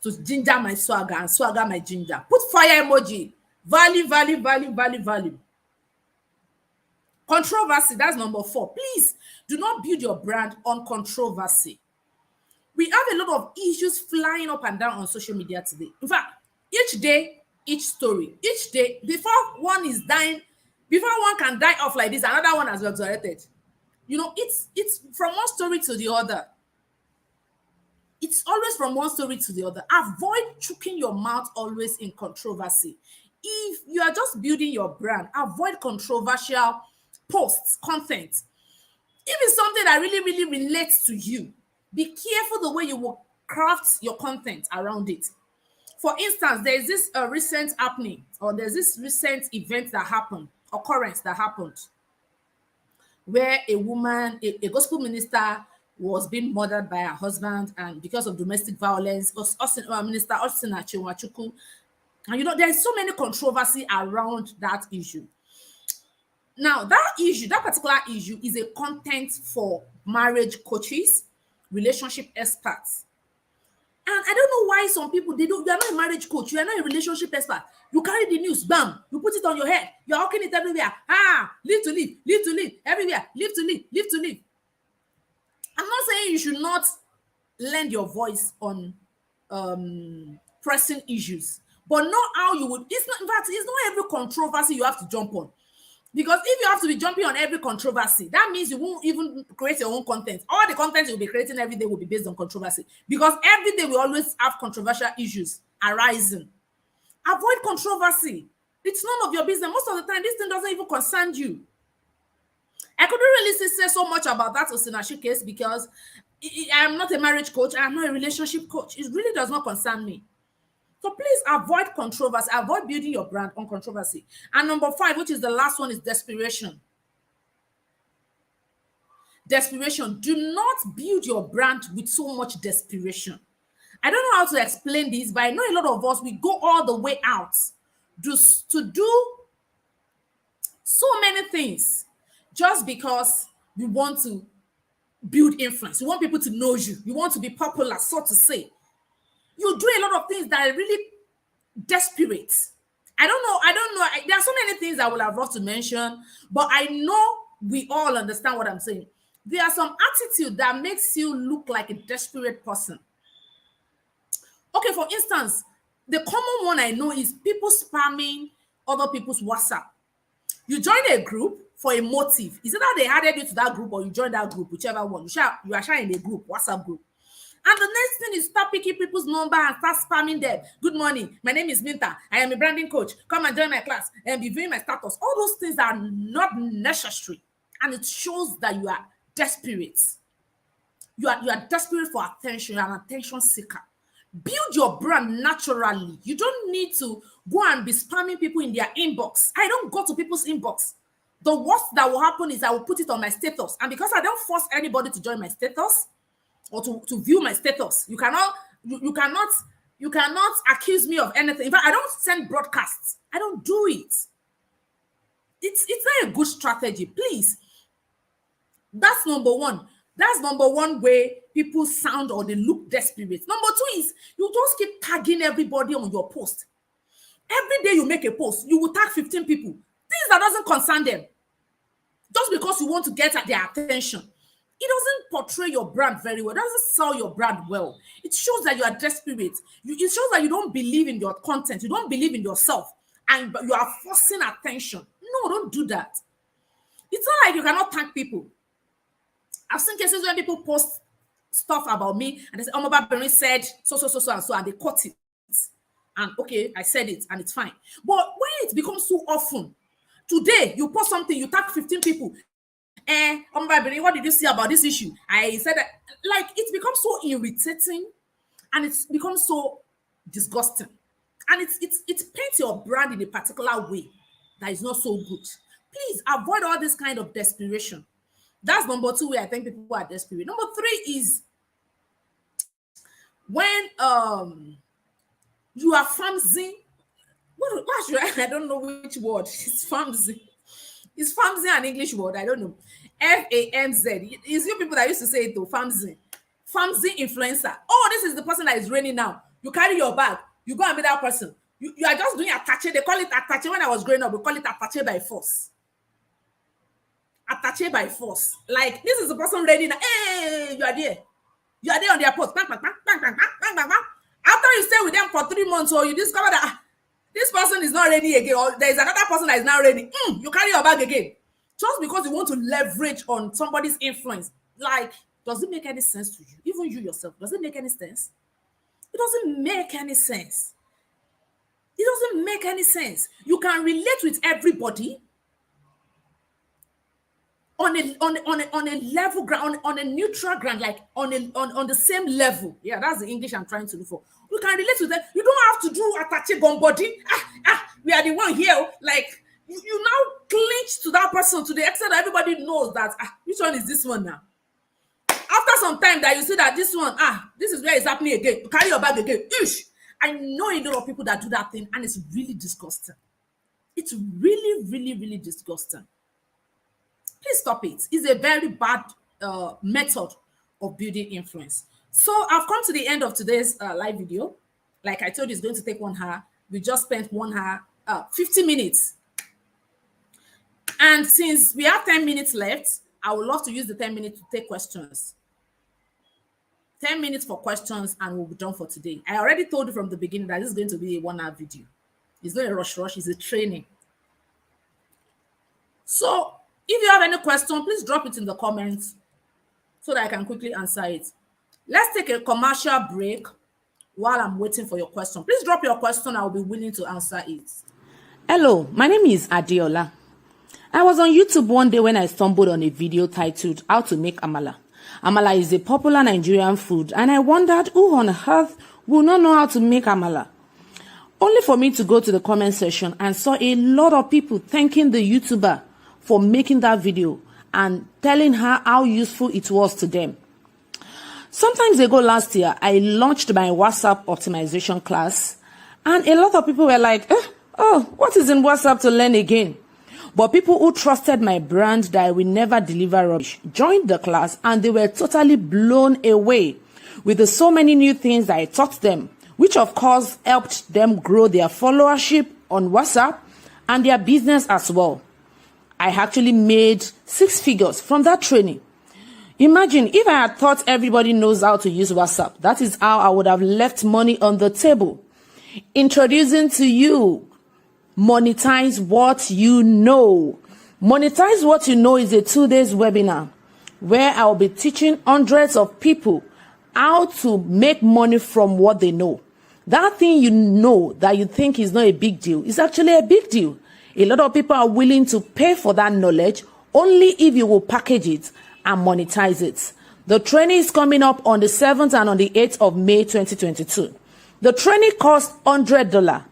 to ginger my swagger and swagger my ginger. Put fire emoji. Value, value, value, value, value. Controversy, that's number 4. Please do not build your brand on controversy. We have a lot of issues flying up and down on social media today. In fact, each day, each story, each day, before one is dying, before one can die off like this, another one has resurrected. You know, it's from one story to the other. It's always from one story to the other. Avoid choking your mouth always in controversy. If you are just building your brand, avoid controversial posts, content. If it's something that really, really relates to you, be careful the way you will craft your content around it. For instance, there is this recent happening, or there's this recent event that happened, occurrence that happened, where a woman, a gospel minister, was being murdered by her husband, and because of domestic violence, Minister Austin Achimwachuku. And you know, there's so many controversy around that issue. Now, that particular issue is a content for marriage coaches, relationship experts. And I don't know why some people, you are not a marriage coach, you are not a relationship expert. You carry the news, bam, you put it on your head, you're hawking it everywhere. Live to live, live to live, everywhere, live to live, live to live. I'm not saying you should not lend your voice on pressing issues, but not how you would. It's not, in fact, it's not every controversy you have to jump on. Because if you have to be jumping on every controversy, that means you won't even create your own content. All the content you'll be creating every day will be based on controversy. Because every day we always have controversial issues arising. Avoid controversy. It's none of your business. Most of the time, this thing doesn't even concern you. I couldn't really say so much about that Osinachi case because I'm not a marriage coach. I'm not a relationship coach. It really does not concern me. So please avoid controversy. Avoid building your brand on controversy. And number 5, which is the last one, is desperation. Desperation. Do not build your brand with so much desperation. I don't know how to explain this, but I know a lot of us, we go all the way out to do so many things just because we want to build influence. You want people to know you. You want to be popular, so to say. You do a lot of things that are really desperate. I don't know. There are so many things I will have loved to mention, but I know we all understand what I'm saying. There are some attitude that makes you look like a desperate person. Okay, for instance, the common one I know is people spamming other people's WhatsApp. You join a group for a motive. Is it that they added you to that group or you join that group, whichever one. You are sharing a group, WhatsApp group. And the next thing is start picking people's number and start spamming them. Good morning. My name is Minta. I am a branding coach. Come and join my class and be viewing my status. All those things are not necessary. And it shows that you are desperate. You are desperate for attention. You are an attention seeker. Build your brand naturally. You don't need to go and be spamming people in their inbox. I don't go to people's inbox. The worst that will happen is I will put it on my status. And because I don't force anybody to join my status, or to view my status, you cannot accuse me of anything. In fact, I don't send broadcasts. I don't do it. it's not a good strategy. Please. That's number one. That's number one way people sound or they look desperate. Number two is you just keep tagging everybody on your post. Every day you make a post, you will tag 15 people. Things that doesn't concern them. Just because you want to get at their attention. It doesn't portray your brand very well. It doesn't sell your brand well. It shows that you are desperate. It shows that you don't believe in your content. You don't believe in yourself. And you are forcing attention. No, don't do that. It's not like you cannot thank people. I've seen cases where people post stuff about me and they say, oh, my Bernie said so, and they cut it. And okay, I said it and it's fine. But when it becomes too often, today you post something, you tag 15 people. Oh, my Bernie, what did you say about this issue? I said that, like, it becomes so irritating and it's becomes so disgusting. And it paints your brand in a particular way that is not so good. Please avoid all this kind of desperation. That's number two way I think people are desperate. Number three is when you are famsy. What should I don't know which word. It's famsy. Is famsy an English word? I don't know. FAMZ. It's you people that used to say it though. Famsy. Famsy influencer. Oh, this is the person that is raining now. You carry your bag. You go and meet that person. You are just doing attache. They call it attache. When I was growing up, we call it attache by force. Attache by force. Like, this is the person ready now. Hey, you are there. You are there on their post. Bang, bang, bang, bang, bang, bang, bang, bang. After you stay with them for 3 months, or you discover that this person is not ready again, or there is another person that is now ready, you carry your bag again. Just because you want to leverage on somebody's influence. Like, does it make any sense to you? Even you yourself, does it make any sense? It doesn't make any sense. It doesn't make any sense. You can relate with everybody on a level ground, on a neutral ground, like on the same level. Yeah, that's the English I'm trying to look for. You can relate with them. You don't have to do attache body. We are the one here. Like, you now clinch to that person to the extent that everybody knows that which one is this one now. After some time that you see that this one, this is where it's happening again. You carry your bag again. Ish. I know a lot of people that do that thing, and it's really disgusting. It's really, really, really disgusting. Please stop it. It's a very bad method of building influence. So I've come to the end of today's live video. Like I told you, it's going to take 1 hour. We just spent 1 hour, 50 minutes. And since we have 10 minutes left, I would love to use the 10 minutes to take questions. 10 minutes for questions and we'll be done for today. I already told you from the beginning that this is going to be a 1 hour video. It's not a rush. It's a training. So if you have any question, please drop it in the comments so that I can quickly answer it. Let's take a commercial break while I'm waiting for your question. Please drop your question. I'll be willing to answer it. Hello, my name is Adiola. I was on YouTube one day when I stumbled on a video titled How to Make Amala. Amala is a popular Nigerian food, and I wondered who on earth will not know how to make amala. Only for me to go to the comment section and saw a lot of people thanking the YouTuber for making that video and telling her how useful it was to them. Sometimes ago last year, I launched my WhatsApp optimization class, and a lot of people were like, what is in WhatsApp to learn again? But people who trusted my brand that I will never deliver rubbish joined the class, and they were totally blown away with the so many new things that I taught them, which of course helped them grow their followership on WhatsApp and their business as well. I actually made 6 figures from that training. Imagine if I had thought everybody knows how to use WhatsApp. That is how I would have left money on the table. Introducing to you, Monetize What You Know. Monetize What You Know is a 2-day webinar where I will be teaching hundreds of people how to make money from what they know. That thing you know that you think is not a big deal is actually a big deal. A lot of people are willing to pay for that knowledge only if you will package it and monetize it. The training is coming up on the 7th and on the 8th of May 2022. The training costs $100.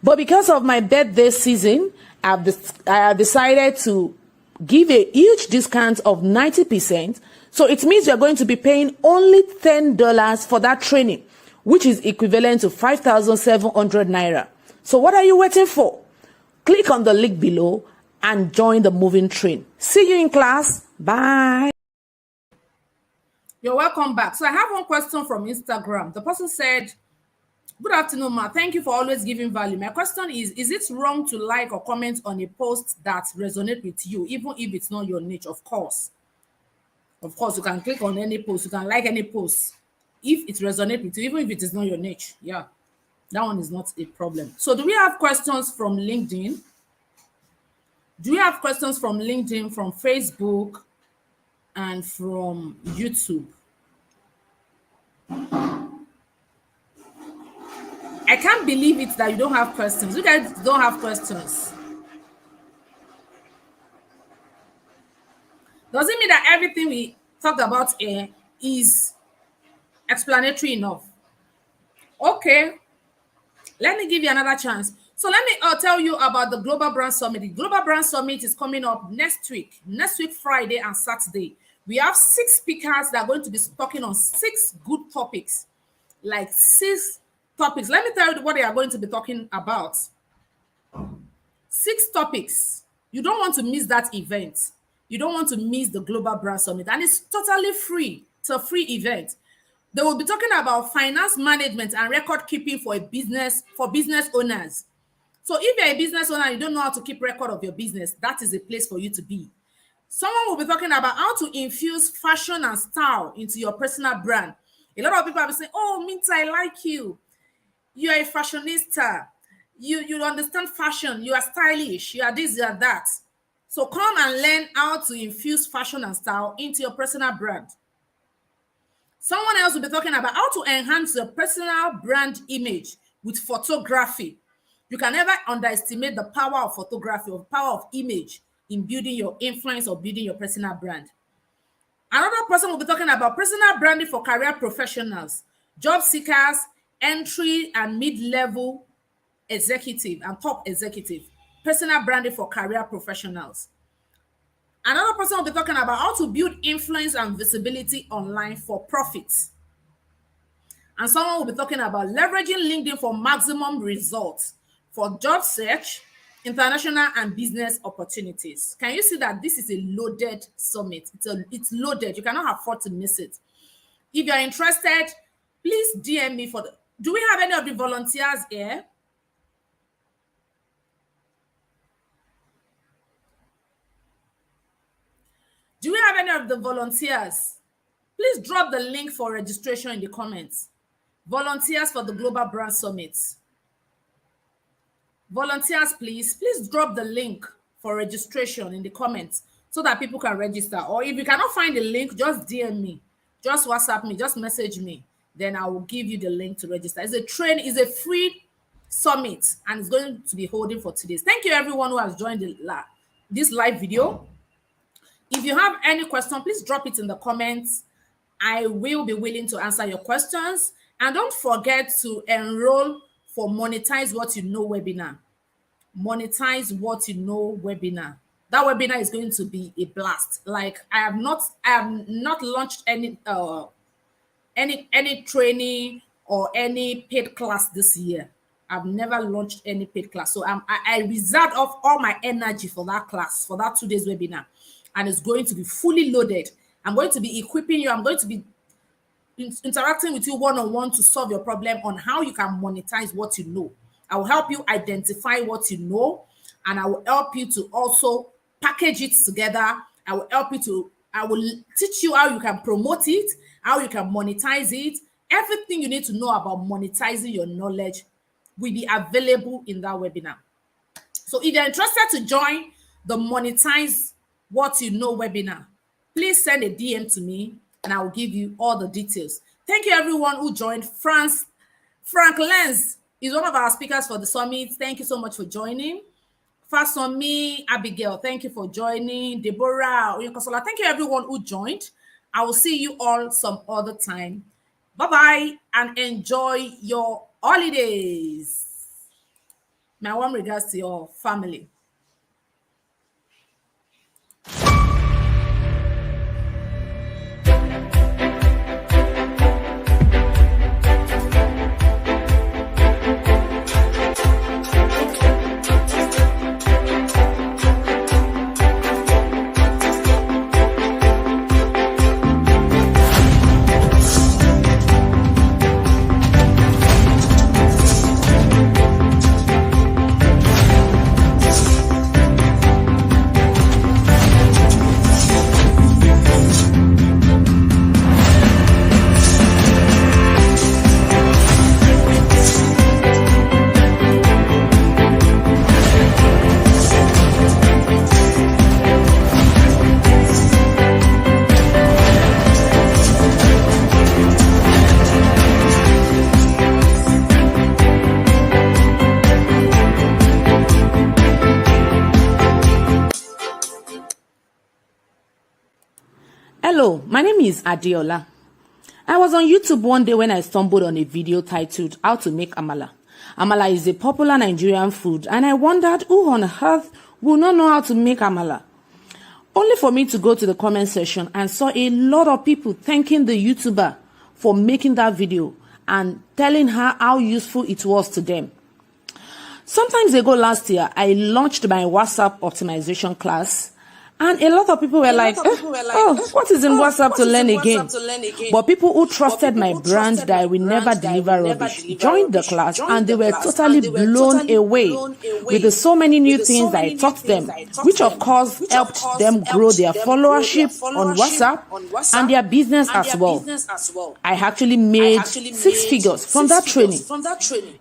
But because of my birthday season, I have decided to give a huge discount of 90%. So it means you're going to be paying only $10 for that training, which is equivalent to 5,700 naira. So what are you waiting for? Click on the link below and join the moving train. See you in class. Bye. You're welcome back. So I have one question from Instagram. The person said, good afternoon, ma. Thank you for always giving value. My question is it wrong to like or comment on a post that resonates with you, even if it's not your niche? Of course. Of course, you can click on any post. You can like any post if it resonates with you, even if it is not your niche. Yeah, that one is not a problem. So do we have questions from LinkedIn? Do we have questions from LinkedIn, from Facebook, and from YouTube? I can't believe it that you don't have questions. You guys don't have questions. Does it mean that everything we talked about here is explanatory enough? Okay, let me give you another chance. So let me tell you about the Global Brand Summit. The Global Brand Summit is coming up next week, Friday and Saturday. We have 6 speakers that are going to be talking on 6 good topics, like 6 topics. Let me tell you what they are going to be talking about. 6 topics. You don't want to miss that event. You don't want to miss the Global Brand Summit, and it's totally free. It's a free event. They will be talking about finance management and record keeping for business owners. So if you're a business owner, you don't know how to keep record of your business, that is a place for you to be. Someone will be talking about how to infuse fashion and style into your personal brand. A lot of people have been saying, oh, Minta, I like you. You are a fashionista. You understand fashion. You are stylish. You are this, you are that. So come and learn how to infuse fashion and style into your personal brand. Someone else will be talking about how to enhance your personal brand image with photography. You can never underestimate the power of photography or power of image in building your influence or building your personal brand. Another person will be talking about personal branding for career professionals, job seekers, entry and mid-level executive and top executive. Personal branding for career professionals. Another person will be talking about how to build influence and visibility online for profits. And someone will be talking about leveraging LinkedIn for maximum results for job search, international and business opportunities. Can you see that this is a loaded summit? It's loaded. You cannot afford to miss it. If you're interested, please DM me for the... Do we have any of the volunteers here? Do we have any of the volunteers? Please drop the link for registration in the comments. Volunteers for the Global Brand Summit. Volunteers, please drop the link for registration in the comments so that people can register. Or if you cannot find the link, just DM me, just WhatsApp me, just message me. Then I will give you the link to register. It's a free summit, and it's going to be holding for 2 days. Thank you everyone who has joined this live video. If you have any question, please drop it in the comments. I will be willing to answer your questions. And don't forget to enroll for Monetize What You Know webinar. Monetize What You Know webinar. That webinar is going to be a blast. Like I have not launched any training or any paid class this year. I've never launched any paid class. So I reserved off all my energy for that class, for that 2 days webinar. And it's going to be fully loaded. I'm going to be equipping you. I'm going to be interacting with you one-on-one to solve your problem on how you can monetize what you know. I will help you identify what you know, and I will help you to also package it together. I will teach you how you can promote it, how you can monetize it. Everything you need to know about monetizing your knowledge will be available in that webinar. So if you're interested to join the Monetize What You Know webinar, please send a DM to me and I will give you all the details. Thank you everyone who joined. Frank Lenz is one of our speakers for the summit. Thank you so much for joining. Fasomi Abigail, thank you for joining. Deborah Oyekosola, thank you everyone who joined. I will see you all some other time. Bye-bye and enjoy your holidays. My warm regards to your family. Hello, my name is Adiola. I was on YouTube one day when I stumbled on a video titled How to Make Amala. Amala is a popular Nigerian food, and I wondered who on earth will not know how to make amala. Only for me to go to the comment section and saw a lot of people thanking the YouTuber for making that video and telling her how useful it was to them. Sometimes ago last year, I launched my WhatsApp optimization class, and a lot of people were like, oh, what is in WhatsApp to learn again? But people who trusted my brand that I will never deliver rubbish joined the class, and they were totally blown away with the so many new things that I taught them, which of course helped them grow their followership on WhatsApp and their business as well. I actually made 6 figures from that training.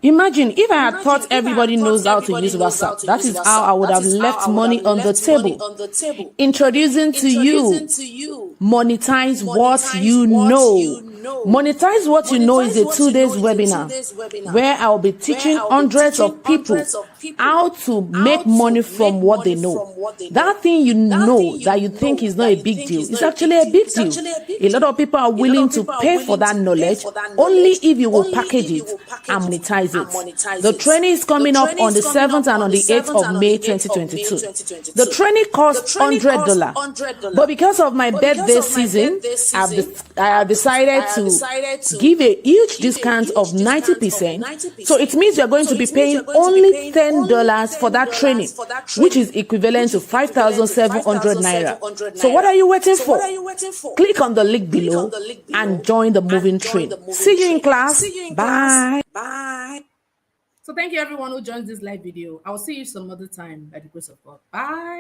Imagine if I had thought everybody knows how to use WhatsApp. That is how I would have left money on the table. Introducing to you Monetize What You Know. Monetize What You Know is a 2-day webinar where I'll be teaching hundreds of people how to make money from what they know. That thing you know that you think is not a big deal is actually a big deal. A lot of people are willing to pay for that knowledge only if you will package it and monetize it. The training is coming up on the 7th and on the 8th of May 2022. The training costs $100, but because of my birthday season, I have decided to give a huge discount of 90%. So it means you're going to be paying only $10 for that training, which is equivalent to 5,700 naira. So what are you waiting for? Click on the link below and join the moving train. See you in class. Bye. So thank you everyone who joined this live video. I'll see you some other time by the grace of God. Bye.